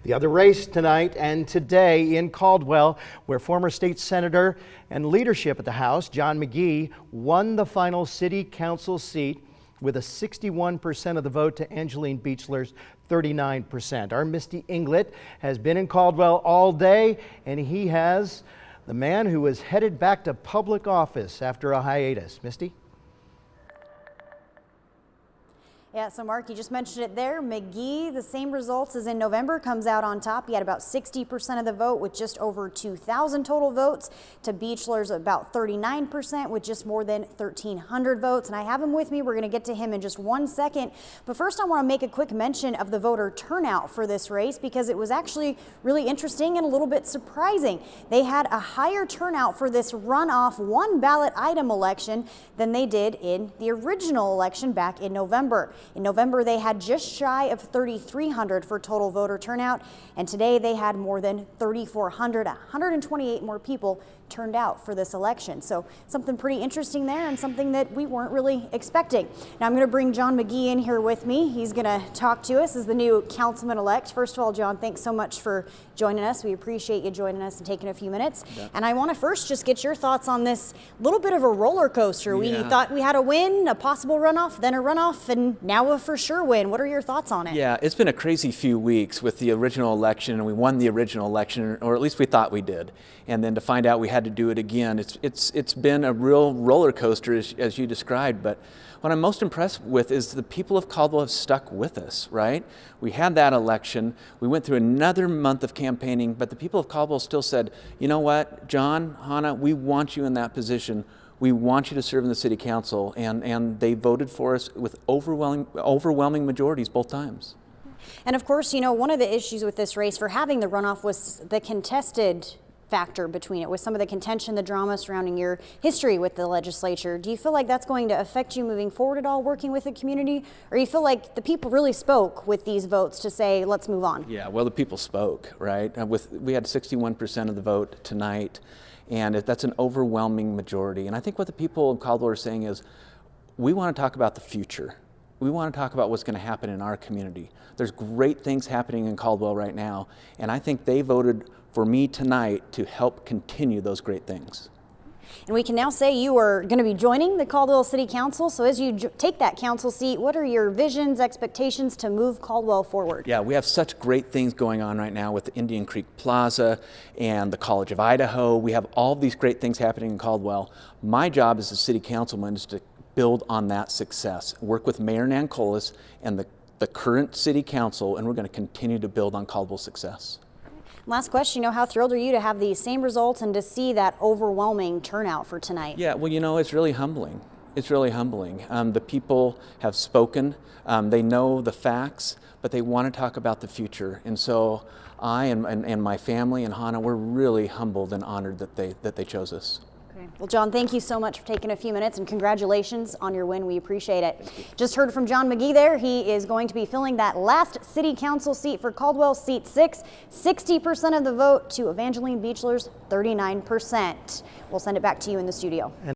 The other race tonight and today in Caldwell, where former state senator and leadership at the House, John McGee, won the final city council seat with a 61% of the vote to Angeline Beechler's 39%. Our Misty Inglet has been in Caldwell all day, and he has the man who is headed back to public office after a hiatus. Misty? Yeah, so Mark, you just mentioned it there. McGee, the same results as in November, comes out on top. He had about 60% of the vote with just over 2,000 total votes. To Beechler's about 39% with just more than 1,300 votes. And I have him with me. We're going to get to him in just 1 second. But first, I want to make a quick mention of the voter turnout for this race because it was actually really interesting and a little bit surprising. They had a higher turnout for this runoff one ballot item election than they did in the original election back in November. In November, they had just shy of 3,300 for total voter turnout, and today they had more than 3,400, 128 more people turned out for this election. So something pretty interesting there and something that we weren't really expecting. Now I'm going to bring John McGee in here with me. He's going to talk to us as the new councilman-elect. First of all, John, thanks so much for joining us. We appreciate you joining us and taking a few minutes. Yeah. And I want to first just get your thoughts on this little bit of a roller coaster. We thought we had a win, a possible runoff, then a runoff, and now a for sure win. What are your thoughts on it? Yeah, it's been a crazy few weeks with the original election, and we won the original election, or at least we thought we did. And then to find out we had to do it again, it's been a real roller coaster as you described. But what I'm most impressed with is the people of Caldwell have stuck with us, right? We had that election, we went through another month of campaigning, but the people of Caldwell still said, you know what, John, Hannah, we want you in that position. We want you to serve in the city council, and they voted for us with overwhelming majorities both times. And of course, you know, one of the issues with this race for having the runoff was the contested factor between it, with some of the contention, the drama surrounding your history with the legislature. Do you feel like that's going to affect you moving forward at all, working with the community? Or you feel like the people really spoke with these votes to say, let's move on? Yeah, well, the people spoke, right? We had 61% of the vote tonight, and that's an overwhelming majority. And I think what the people of Caldwell are saying is, we want to talk about the future. We want to talk about what's going to happen in our community. There's great things happening in Caldwell right now, and I think they voted for me tonight to help continue those great things. And we can now say you are going to be joining the Caldwell City Council. So as you take that council seat, what are your visions, expectations to move Caldwell forward? Yeah, we have such great things going on right now with the Indian Creek Plaza and the College of Idaho. We have all these great things happening in Caldwell. My job as a city councilman is to build on that success, work with Mayor Nancolis and the current city council, and we're going to continue to build on Caldwell's success. Last question, how thrilled are you to have these same results and to see that overwhelming turnout for tonight? Yeah, well, you know, it's really humbling. It's really humbling. The people have spoken. They know the facts, but they want to talk about the future. And so I and my family and Hannah, we're really humbled and honored that they chose us. Well, John, thank you so much for taking a few minutes, and congratulations on your win. We appreciate it. Just heard from John McGee there. He is going to be filling that last city council seat for Caldwell, seat 6. 60% of the vote to Evangeline Beechler's 39%. We'll send it back to you in the studio.